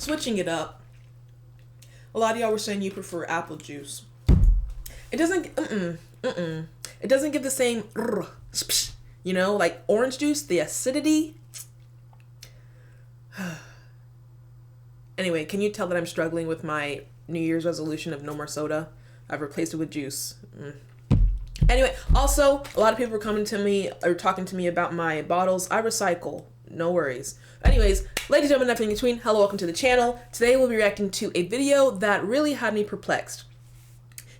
switching it up. A lot of y'all were saying you prefer apple juice. It doesn't, It doesn't give the same, you know, like orange juice, the acidity. Anyway, can you tell that I'm struggling with my New Year's resolution of no more soda? I've replaced it with juice. Anyway, also, a lot of people were coming to me or talking to me about my bottles. I recycle. No worries. Anyways, ladies and gentlemen, nothing in between, hello, welcome to the channel. Today we'll be reacting to a video that really had me perplexed.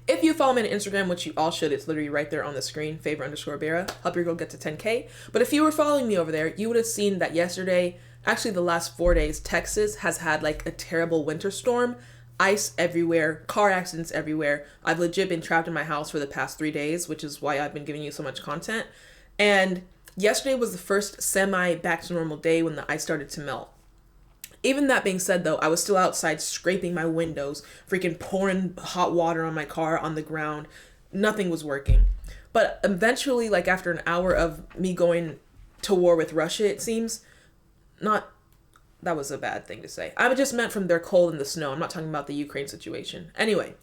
If you follow me on Instagram, which you all should, it's literally right there on the screen, Favour_Bera, help your girl get to 10K. But if you were following me over there, you would have seen that yesterday, actually the last 4 days, Texas has had like a terrible winter storm. Ice everywhere, car accidents everywhere. I've legit been trapped in my house for the past 3 days, which is why I've been giving you so much content. And yesterday was the first semi back to normal day when the ice started to melt. Even that being said though, I was still outside scraping my windows, freaking pouring hot water on my car on the ground. Nothing was working. But eventually, like after an hour of me going to war with Russia, it seems, that was a bad thing to say. I just meant from their cold and the snow. I'm not talking about the Ukraine situation. Anyway,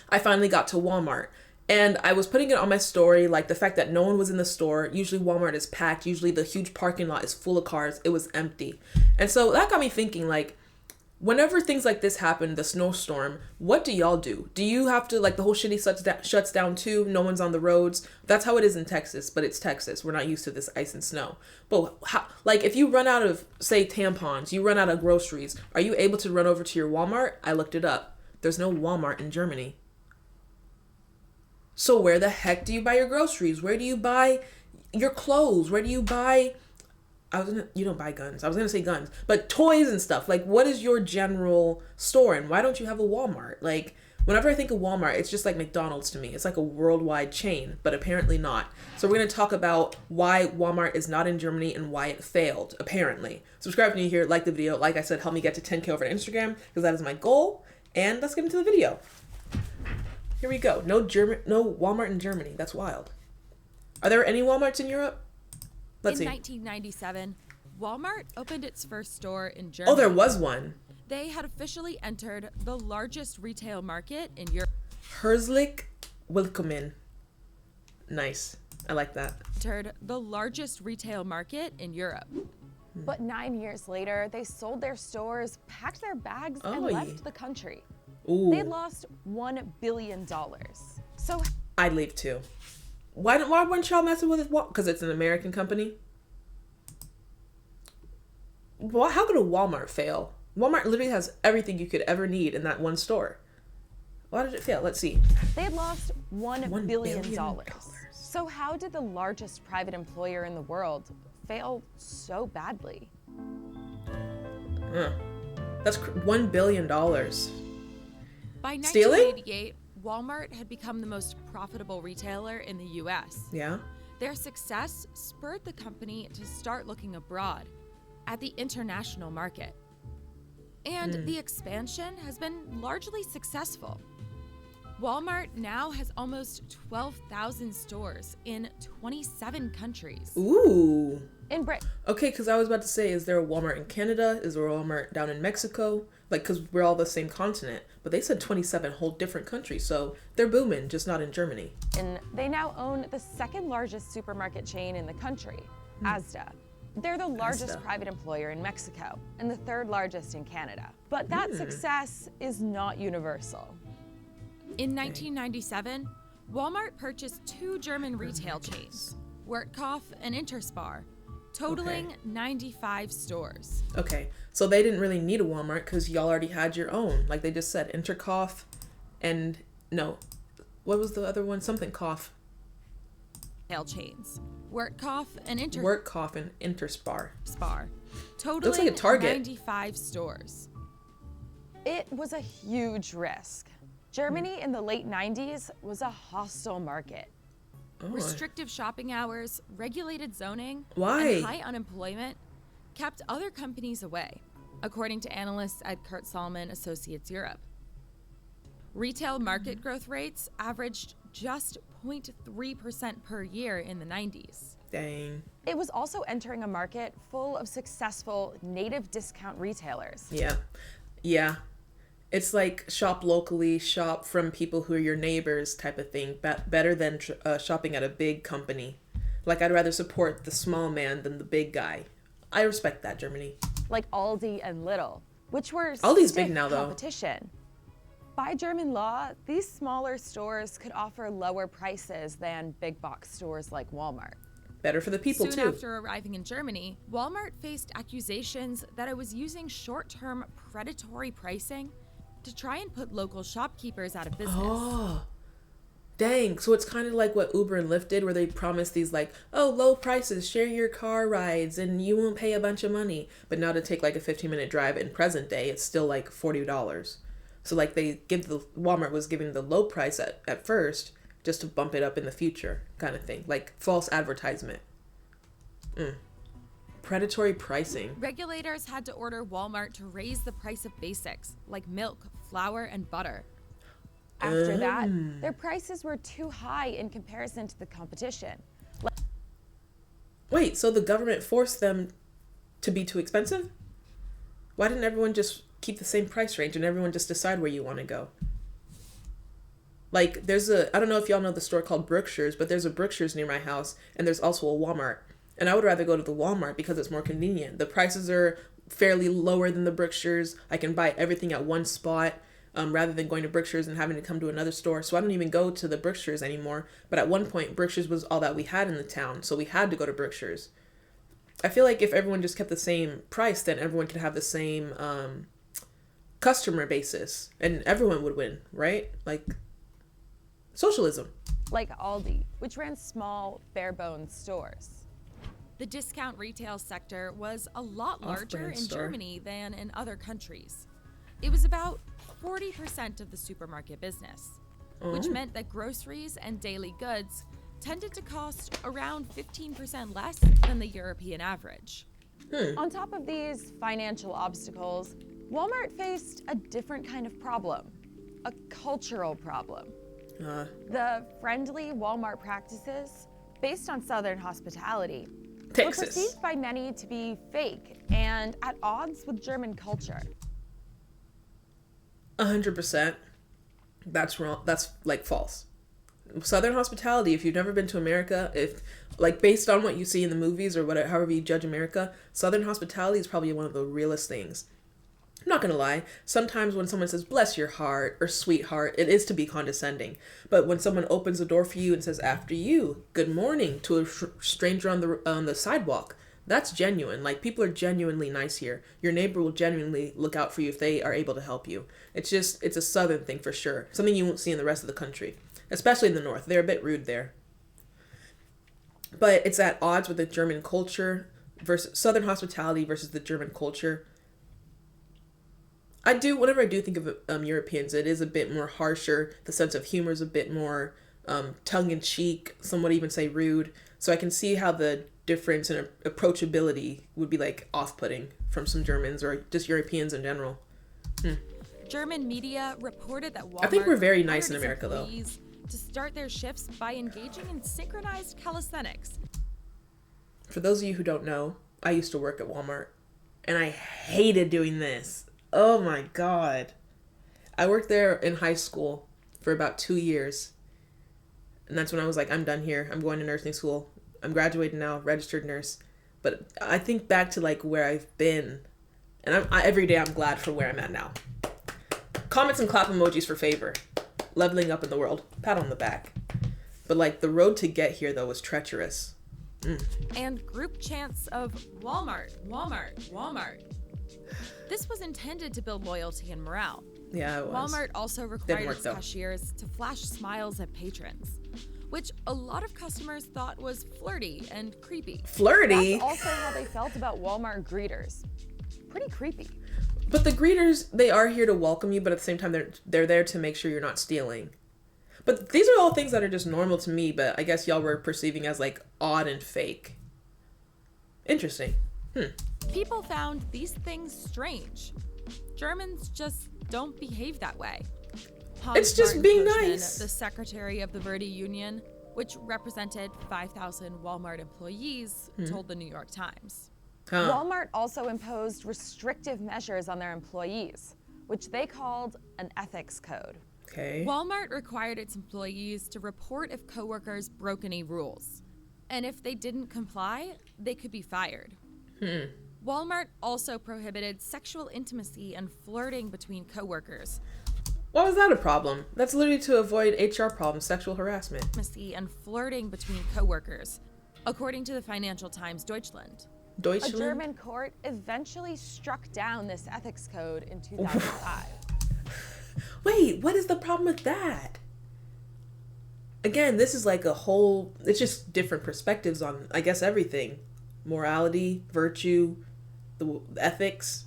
I finally got to Walmart and I was putting it on my story, like the fact that no one was in the store. Usually Walmart is packed. Usually the huge parking lot is full of cars. It was empty. And so that got me thinking, like, whenever things like this happen, the snowstorm, what do y'all do? Do you have to, like, the whole city shuts down too? No one's on the roads? That's how it is in Texas, but it's Texas. We're not used to this ice and snow. But how, like, if you run out of, say, tampons, you run out of groceries, are you able to run over to your Walmart? I looked it up. There's no Walmart in Germany. So where the heck do you buy your groceries? Where do you buy your clothes? Where do you buy... you don't buy guns. I was going to say guns, but toys and stuff. Like, what is your general store and why don't you have a Walmart? Like, whenever I think of Walmart, it's just like McDonald's to me. It's like a worldwide chain, but apparently not. So we're going to talk about why Walmart is not in Germany and why it failed, apparently. Subscribe if you're new here, like the video. Like I said, help me get to 10K over on Instagram because that is my goal. And let's get into the video. Here we go. No Walmart in Germany. That's wild. Are there any Walmarts in Europe? Let's see. In 1997, Walmart opened its first store in Germany. Oh, there was one. They had officially entered the largest retail market in Europe. Herzlich Willkommen. Nice. I like that. Entered the largest retail market in Europe. But 9 years later, they sold their stores, packed their bags, and left the country. Ooh. They lost $1 billion. So I'd leave too. Why weren't y'all messing with it? Because it's an American company? Well, how could a Walmart fail? Walmart literally has everything you could ever need in that one store. Why did it fail? Let's see. They had lost $1 billion. So how did the largest private employer in the world fail so badly? That's $1 billion. By Stealing? 1988, Walmart had become the most profitable retailer in the U.S. Yeah. Their success spurred the company to start looking abroad at the international market. And the expansion has been largely successful. Walmart now has almost 12,000 stores in 27 countries. Ooh. In Britain. Okay, because I was about to say, is there a Walmart in Canada? Is there a Walmart down in Mexico? Like, because we're all the same continent. But they said 27 whole different countries, so they're booming, just not in Germany. And they now own the second largest supermarket chain in the country, Asda. They're the largest private employer in Mexico and the third largest in Canada. But that success is not universal. In 1997, Walmart purchased 2 German retail chains, Wertkauf and Interspar, totaling 95 stores. Okay, so they didn't really need a Walmart because y'all already had your own. Like they just said, Interkauf and no, what was the other one? Something Kauf. Retail chains, Wertkauf and Interspar. Totaling Looks like a Target. 95 stores. It was a huge risk. Germany in the late 90s was a hostile market. Restrictive shopping hours, regulated zoning, Why? and high unemployment kept other companies away, according to analysts at Kurt Salman Associates Europe. Retail market growth rates averaged just 0.3% per year in the 90s. Dang. It was also entering a market full of successful native discount retailers. Yeah. Yeah. It's like shop locally, shop from people who are your neighbors type of thing. Better than shopping at a big company. Like, I'd rather support the small man than the big guy. I respect that, Germany. Like Aldi and Lidl, which were Aldi's stiff big now, though. competition. By German law, these smaller stores could offer lower prices than big box stores like Walmart. Better for the people, Soon too. after arriving in Germany, Walmart faced accusations that it was using short-term predatory pricing to try and put local shopkeepers out of business. Oh. Dang. So it's kind of like what Uber and Lyft did, where they promised these like, oh, low prices, share your car rides, and you won't pay a bunch of money. But now to take like a 15-minute drive in present day, it's still like $40. So like Walmart was giving the low price at first just to bump it up in the future kind of thing. Like false advertisement. Predatory pricing. Regulators had to order Walmart to raise the price of basics like milk, flour, and butter. After that, their prices were too high in comparison to the competition. Wait, so the government forced them to be too expensive? Why didn't everyone just keep the same price range and everyone just decide where you want to go? Like, I don't know if y'all know the store called Brookshire's, but there's a Brookshire's near my house, and there's also a Walmart. And I would rather go to the Walmart because it's more convenient. The prices are fairly lower than the Brookshire's. I can buy everything at one spot, rather than going to Brookshire's and having to come to another store. So I don't even go to the Brookshire's anymore. But at one point, Brookshire's was all that we had in the town, so we had to go to Brookshire's. I feel like if everyone just kept the same price, then everyone could have the same customer basis, and everyone would win, right? Like, socialism. Like Aldi, which ran small, bare-bones stores. The discount retail sector was a lot larger Off-brand in store. Germany than in other countries. It was about 40% of the supermarket business, which meant that groceries and daily goods tended to cost around 15% less than the European average. On top of these financial obstacles, Walmart faced a different kind of problem, a cultural problem. The friendly Walmart practices, based on Southern hospitality, were Texas. perceived by many to be fake and at odds with German culture. 100%. That's wrong. That's like false. Southern hospitality, if you've never been to America, if like based on what you see in the movies or whatever, however you judge America, Southern hospitality is probably one of the realest things. I'm not gonna lie, sometimes when someone says bless your heart or sweetheart, it is to be condescending. But when someone opens the door for you and says after you, good morning to a stranger on the sidewalk, that's genuine. Like, people are genuinely nice here. Your neighbor will genuinely look out for you if they are able to help you. It's a Southern thing for sure. Something you won't see in the rest of the country, especially in the North. They're a bit rude there. But it's at odds with the German culture versus Southern hospitality versus the German culture. Whenever I do think of Europeans, it is a bit more harsher. The sense of humor is a bit more tongue-in-cheek, some would even say rude. So I can see how the difference in approachability would be like off-putting from some Germans or just Europeans in general. German media reported that Walmart I think we're very nice hired in America, though. employees to start their shifts by engaging in synchronized calisthenics. For those of you who don't know, I used to work at Walmart, and I hated doing this. Oh my God. I worked there in high school for about 2 years. And that's when I was like, I'm done here. I'm going to nursing school. I'm graduating now, registered nurse. But I think back to like where I've been, and every day I'm glad for where I'm at now. Comments and clap emojis for Favour. Leveling up in the world. Pat on the back. But like the road to get here though was treacherous. And group chants of Walmart, Walmart, Walmart. This was intended to build loyalty and morale. Yeah, it was. Walmart also required work, its though. cashiers to flash smiles at patrons, which a lot of customers thought was flirty and creepy. Flirty? That's also how they felt about Walmart greeters. Pretty creepy. But the greeters, they are here to welcome you, but at the same time, they're there to make sure you're not stealing. But these are all things that are just normal to me, but I guess y'all were perceiving as like odd and fake. Interesting. People found these things strange. Germans just don't behave that way. It's just Hans being Martin Hirschman, nice. the secretary of the Verdi Union, which represented 5,000 Walmart employees, told the New York Times. Walmart also imposed restrictive measures on their employees, which they called an ethics code. Okay. Walmart required its employees to report if coworkers broke any rules. And if they didn't comply, they could be fired. Walmart also prohibited sexual intimacy and flirting between coworkers. Why was that a problem? That's literally to avoid HR problems, sexual harassment. Intimacy and flirting between coworkers, according to the Financial Times Deutschland. A German court eventually struck down this ethics code in 2005. Wait, what is the problem with that? Again, this is like it's just different perspectives on, I guess, everything. Morality, virtue, the ethics.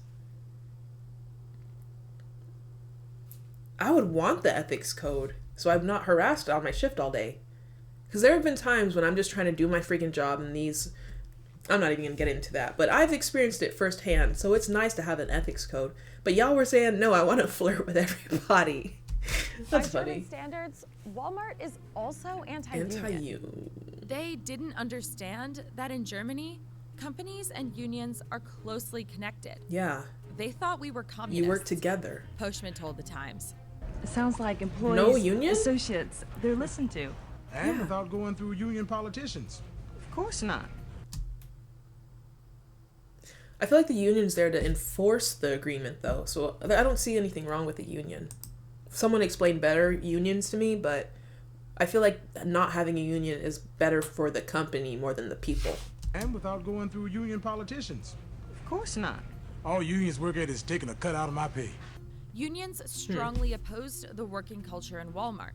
I would want the ethics code so I'm not harassed on my shift all day. Because there have been times when I'm just trying to do my freaking job and I'm not even going to get into that, but I've experienced it firsthand, so it's nice to have an ethics code. But y'all were saying, no, I want to flirt with everybody. That's By funny. German standards, Walmart is also anti-union. They didn't understand that in Germany, companies and unions are closely connected. Yeah. They thought we were communists. You work together. Postman told the Times. It sounds like employees, No union? associates, they're listened to. And without going through union politicians. Of course not. I feel like the union's there to enforce the agreement, though, so I don't see anything wrong with the union. Someone explained better unions to me, but I feel like not having a union is better for the company more than the people. And without going through union politicians. Of course not. All unions work at is taking a cut out of my pay. Unions strongly opposed the working culture in Walmart.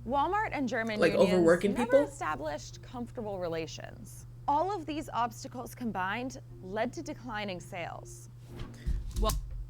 Walmart and German Like unions overworking never people? established comfortable relations. All of these obstacles combined led to declining sales.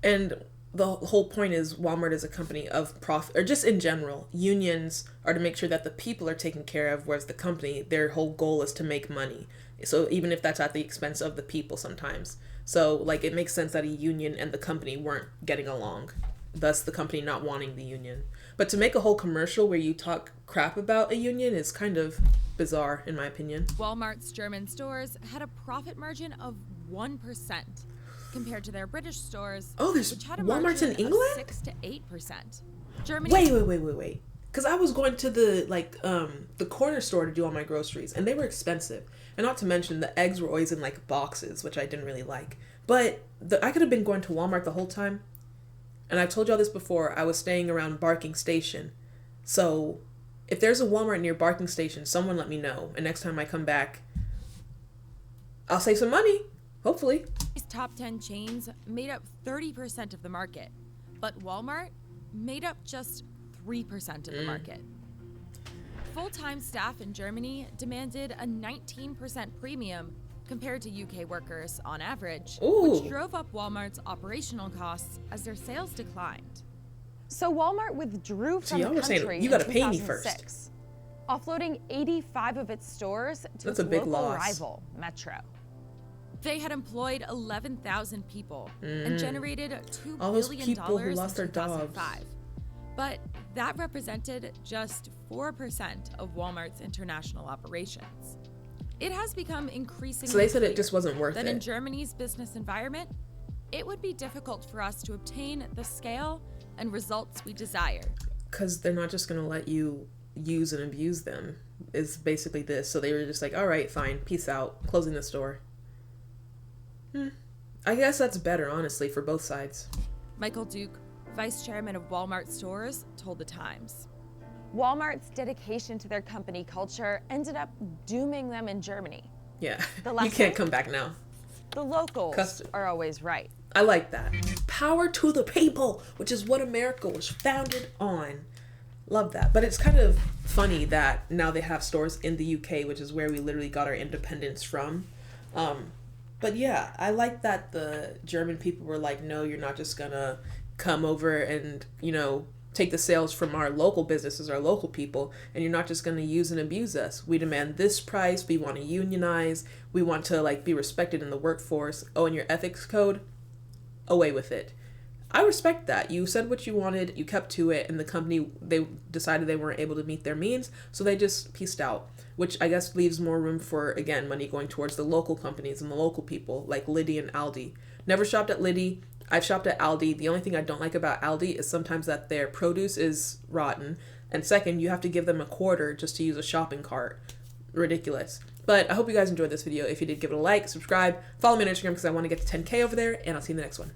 And the whole point is Walmart is a company of profit, or just in general, unions are to make sure that the people are taken care of, whereas the company, their whole goal is to make money. So even if that's at the expense of the people sometimes. So like it makes sense that a union and the company weren't getting along, thus the company not wanting the union. But to make a whole commercial where you talk crap about a union is kind of bizarre in my opinion. Walmart's German stores had a profit margin of 1% compared to their British stores, Oh, there's which had a Walmarts margin in England? of 6 to 8%. Germany. Wait. Because I was going to the corner store to do all my groceries, and they were expensive. And not to mention, the eggs were always in, like, boxes, which I didn't really like. But I could have been going to Walmart the whole time. And I told y'all this before, I was staying around Barking Station. So, if there's a Walmart near Barking Station, someone let me know. And next time I come back, I'll save some money. Hopefully. These top 10 chains made up 30% of the market, but Walmart made up just 3% of the market. Full-time staff in Germany demanded a 19% premium compared to UK workers on average, which drove up Walmart's operational costs as their sales declined. So Walmart withdrew from y'all the were saying, country "You in gotta pay me 2006, offloading 85 of its stores to That's its a big local loss. rival, Metro. They had employed 11,000 people and generated $2 All those billion people who in lost their dogs. 2005. But that represented just 4% of Walmart's international operations. It has become increasingly So they said it clear just wasn't worth that in it. Germany's business environment, it would be difficult for us to obtain the scale and results we desire. Because they're not just going to let you use and abuse them, is basically this. So they were just like, all right, fine, peace out, closing the store. I guess that's better, honestly, for both sides. Michael Duke, vice chairman of Walmart stores, told the Times. Walmart's dedication to their company culture ended up dooming them in Germany. Yeah, The you lesson? can't come back now. The locals Custom. are always right. I like that. Power to the people, which is what America was founded on. Love that. But it's kind of funny that now they have stores in the UK, which is where we literally got our independence from. But yeah, I like that the German people were like, no, you're not just gonna come over and, take the sales from our local businesses, our local people, and you're not just gonna use and abuse us. We demand this price, we want to unionize, we want to be respected in the workforce. Oh, and your ethics code? Away with it. I respect that. You said what you wanted, you kept to it, and the company, they decided they weren't able to meet their means, so they just pieced out, which I guess leaves more room for, again, money going towards the local companies and the local people, like Liddy and Aldi. Never shopped at Liddy. I've shopped at Aldi. The only thing I don't like about Aldi is sometimes that their produce is rotten, and second, you have to give them a quarter just to use a shopping cart. Ridiculous. But I hope you guys enjoyed this video. If you did, give it a like, subscribe, follow me on Instagram because I want to get to 10K over there, and I'll see you in the next one.